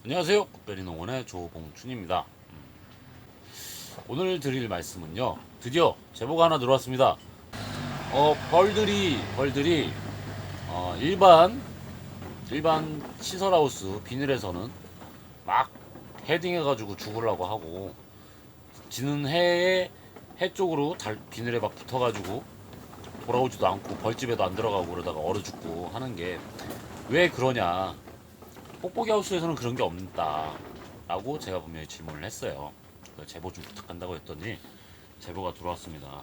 안녕하세요. 꽃베리농원의 조봉춘입니다. 오늘 드릴 말씀은요, 드디어 제보가 하나 들어왔습니다. 벌들이 일반 시설하우스 비닐에서는 막 헤딩해가지고 죽으려고 하고, 지는 해에 해 쪽으로 비닐에 막 붙어가지고 돌아오지도 않고 벌집에도 안 들어가고 그러다가 얼어 죽고 하는 게 왜 그러냐. 뽁뽁이 하우스에서는 그런 게 없다 라고 제가 분명히 질문을 했어요. 제보 좀 부탁한다고 했더니 제보가 들어왔습니다.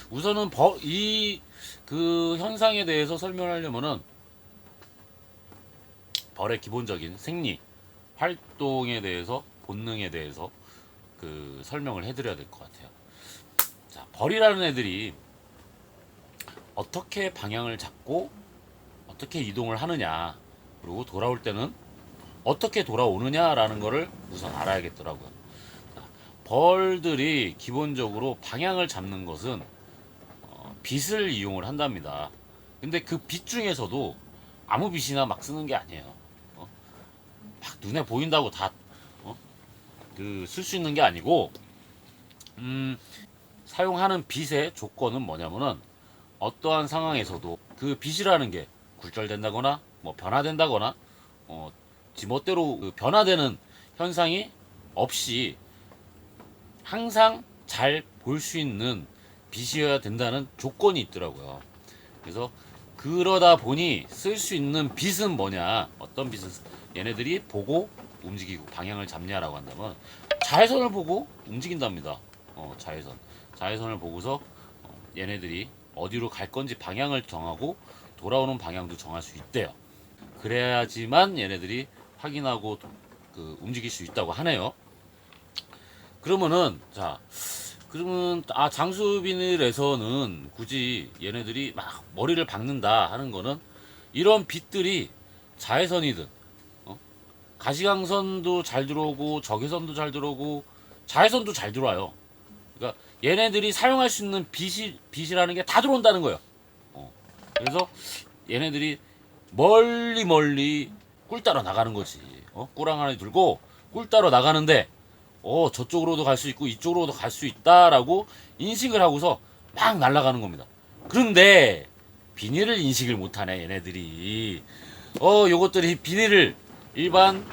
우선은 그 현상에 대해서 설명하려면은 벌의 기본적인 생리 활동에 대해서, 본능에 대해서 그 설명을 해드려야 될 것 같아요. 자, 벌이라는 애들이 어떻게 방향을 잡고 어떻게 이동을 하느냐, 그리고 돌아올 때는 어떻게 돌아오느냐라는 거를 우선 알아야겠더라고요. 자, 벌들이 기본적으로 방향을 잡는 것은 빛을 이용을 한답니다. 근데 그 빛 중에서도 아무 빛이나 막 쓰는 게 아니에요. 막 눈에 보인다고 다 쓸 수 있는 게 아니고, 사용하는 빛의 조건은 뭐냐면은 어떠한 상황에서도 그 빛이라는 게 굴절된다거나 뭐 변화된다거나 지멋대로 그 변화되는 현상이 없이 항상 잘 볼 수 있는 빛이어야 된다는 조건이 있더라고요. 그래서 그러다 보니 쓸 수 있는 빛은 뭐냐, 어떤 빛을 얘네들이 보고 움직이고 방향을 잡냐라고 한다면 자외선을 보고 움직인답니다. 자외선을 보고서 얘네들이 어디로 갈 건지 방향을 정하고 돌아오는 방향도 정할 수 있대요. 그래야지만 얘네들이 확인하고 움직일 수 있다고 하네요. 그러면 장수 비닐에서는 굳이 얘네들이 막 머리를 박는다 하는 거는 이런 빛들이 자외선이든 가시광선도 잘 들어오고 적외선도 잘 들어오고 자외선도 잘 들어와요. 그러니까 얘네들이 사용할 수 있는 빛이라는 게 다 들어온다는 거예요. 그래서 얘네들이 멀리 꿀 따러 나가는 거지. 꿀 하나 들고 꿀 따러 나가는데 저쪽으로도 갈 수 있고 이쪽으로도 갈 수 있다라고 인식을 하고서 막 날아가는 겁니다. 그런데 비닐을 인식을 못하네 얘네들이. 요것들이 비닐을 일반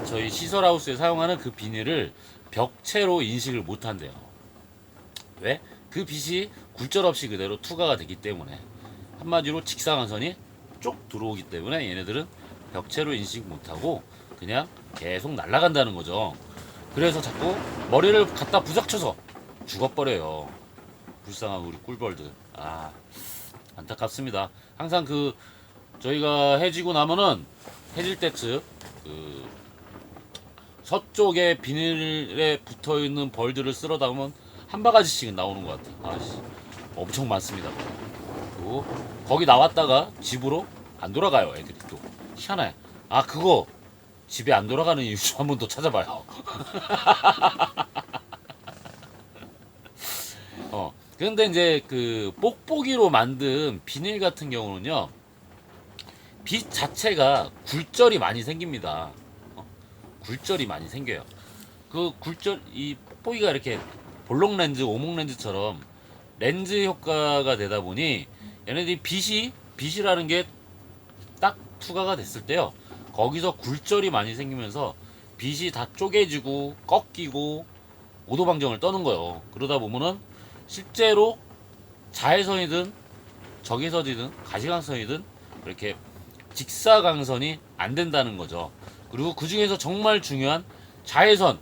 저희 시설하우스에 사용하는 그 비닐을 벽체로 인식을 못한대요. 왜? 그 빛이 굴절 없이 그대로 투과가 되기 때문에, 한마디로 직사광선이 쭉 들어오기 때문에 얘네들은 벽체로 인식 못하고 그냥 계속 날아간다는 거죠. 그래서 자꾸 머리를 갖다 부닥쳐서 죽어버려요. 불쌍한 우리 꿀벌들. 안타깝습니다. 항상 저희가 해지고 나면은 해질 때쯤 서쪽에 비닐에 붙어있는 벌들을 쓸어 담으면 한 바가지씩은 나오는 것 같아요. 엄청 많습니다. 그리고 거기 나왔다가 집으로 안 돌아가요. 애들이 또 희한해. 그거 집에 안 돌아가는 이유 좀 한번 더 찾아봐요. 그런데 이제 그 뽁뽁이로 만든 비닐 같은 경우는요, 빛 자체가 굴절이 많이 생깁니다. 굴절이 많이 생겨요. 이 뽁뽁이가 이렇게 볼록 렌즈, 오목 렌즈처럼 렌즈 효과가 되다 보니 얘네들이 빛이라는 게 딱 투과가 됐을 때요, 거기서 굴절이 많이 생기면서 빛이 다 쪼개지고 꺾이고 오도방정을 떠는 거예요. 그러다 보면은 실제로 자외선이든 적외선이든 가시광선이든 이렇게 직사광선이 안 된다는 거죠. 그리고 그 중에서 정말 중요한 자외선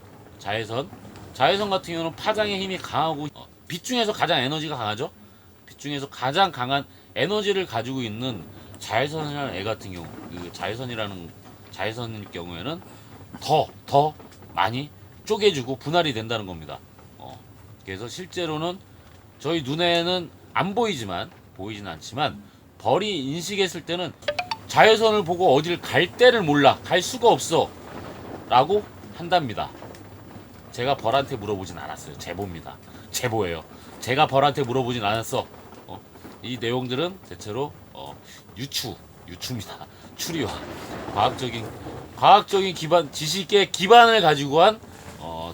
같은 경우는 파장의 힘이 강하고, 빛 중에서 가장 에너지가 강하죠. 빛 중에서 가장 강한 에너지를 가지고 있는 자외선이라는 애 같은 경우, 자외선일 경우에는 더 많이 쪼개지고 분할이 된다는 겁니다. 그래서 실제로는 저희 눈에는 안 보이진 않지만 벌이 인식했을 때는 자외선을 보고 어딜 갈 때를 몰라, 갈 수가 없어 라고 한답니다. 제가 벌한테 물어보진 않았어요. 제보예요. 제가 벌한테 물어보진 않았어. 이 내용들은 대체로 유추입니다. 추리와 과학적인 기반, 지식의 기반을 가지고 한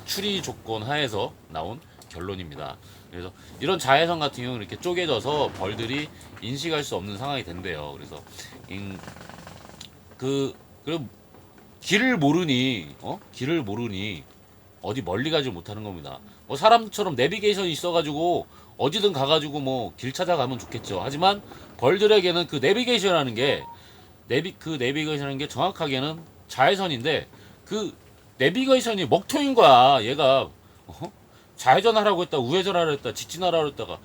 추리 조건 하에서 나온 결론입니다. 그래서 이런 자외선 같은 경우는 이렇게 쪼개져서 벌들이 인식할 수 없는 상황이 된대요. 그래서 그 길을 모르니 길을 모르니 어디 멀리 가지 못하는 겁니다. 뭐 사람처럼 내비게이션이 있어가지고 어디든 가가지고 뭐 길 찾아가면 좋겠죠. 하지만 벌들에게는 그 내비게이션이라는 게 내비게이션이라는 게 정확하게는 자외선인데 그 내비게이션이 먹통인 거야. 얘가 좌회전하라고 했다, 우회전하라고 했다, 직진하라고 했다가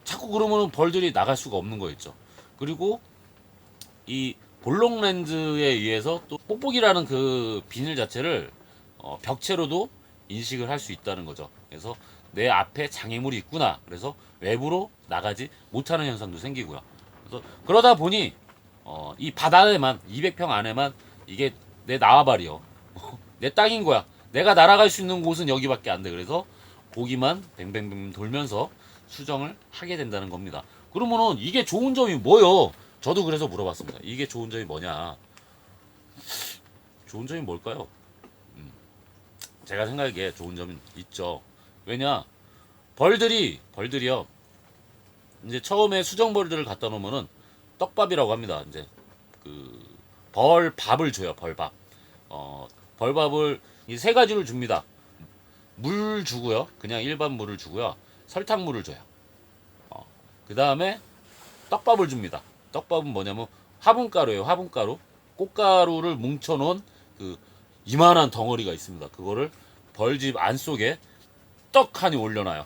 자꾸 그러면은 벌들이 나갈 수가 없는 거였죠. 그리고 이 볼록 렌즈에 의해서 또 뽁뽁이라는 그 비닐 자체를 벽체로도 인식을 할 수 있다는 거죠. 그래서 내 앞에 장애물이 있구나. 그래서 외부로 나가지 못하는 현상도 생기고요. 그래서 그러다 보니 이 바다에만 200평 안에만 이게 내 나와바리요. 내 땅인 거야. 내가 날아갈 수 있는 곳은 여기밖에 안 돼. 그래서 고기만 뱅뱅뱅 돌면서 수정을 하게 된다는 겁니다. 그러면은 이게 좋은 점이 뭐요? 저도 그래서 물어봤습니다. 이게 좋은 점이 뭐냐? 좋은 점이 뭘까요? 제가 생각하기에 좋은 점은 있죠. 왜냐? 벌들이요. 이제 처음에 수정벌들을 갖다 놓으면은 떡밥이라고 합니다. 이제 그 벌밥을 줘요. 벌밥. 벌밥을 이 세 가지를 줍니다. 물 주고요. 그냥 일반 물을 주고요. 설탕물을 줘요. 그 다음에 떡밥을 줍니다. 떡밥은 뭐냐면 화분가루예요. 화분가루. 꽃가루를 뭉쳐놓은 그 이만한 덩어리가 있습니다. 그거를 벌집 안 속에 떡하니 올려놔요.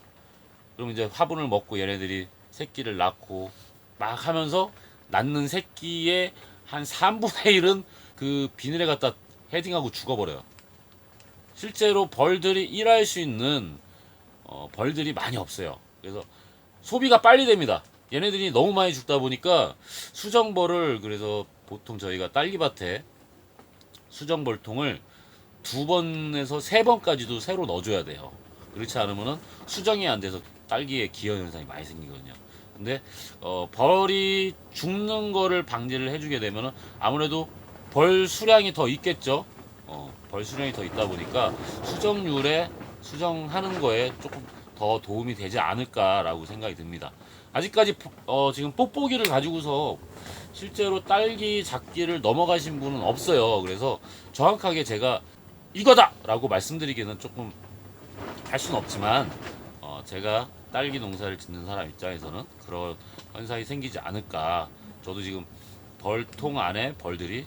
그럼 이제 화분을 먹고 얘네들이 새끼를 낳고 막 하면서 낳는 새끼의 한 3분의 1은 그 비닐에 갖다 헤딩하고 죽어버려요. 실제로 벌들이 일할 수 있는 벌들이 많이 없어요. 그래서 소비가 빨리 됩니다. 얘네들이 너무 많이 죽다 보니까 수정벌을 그래서 보통 저희가 딸기밭에 수정벌통을 2번에서 3번까지도 새로 넣어줘야 돼요. 그렇지 않으면은 수정이 안 돼서 딸기에 기형 현상이 많이 생기거든요. 근데 벌이 죽는 거를 방지를 해주게 되면은 아무래도 벌 수량이 더 있겠죠. 벌 수량이 더 있다 보니까 수정하는 거에 조금 더 도움이 되지 않을까라고 생각이 듭니다. 아직까지 지금 뽁뽁이를 가지고서 실제로 딸기 작기를 넘어가신 분은 없어요. 그래서 정확하게 제가 이거다! 라고 말씀드리기는 조금 할 수는 없지만 제가 딸기 농사를 짓는 사람 입장에서는 그런 현상이 생기지 않을까. 저도 지금 벌통 안에 벌들이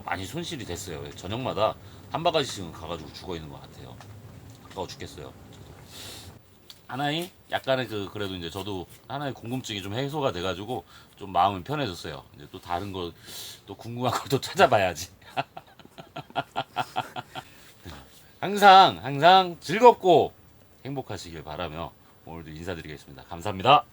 많이 손실이 됐어요. 저녁마다 한 바가지씩은 가가지고 죽어 있는 것 같아요. 아까워 죽겠어요. 저도. 하나의 약간의 그래도 이제 저도 하나의 궁금증이 좀 해소가 돼가지고 좀 마음은 편해졌어요. 이제 또 다른 거 또 궁금한 걸 또 찾아봐야지. 항상 즐겁고 행복하시길 바라며 오늘도 인사드리겠습니다. 감사합니다.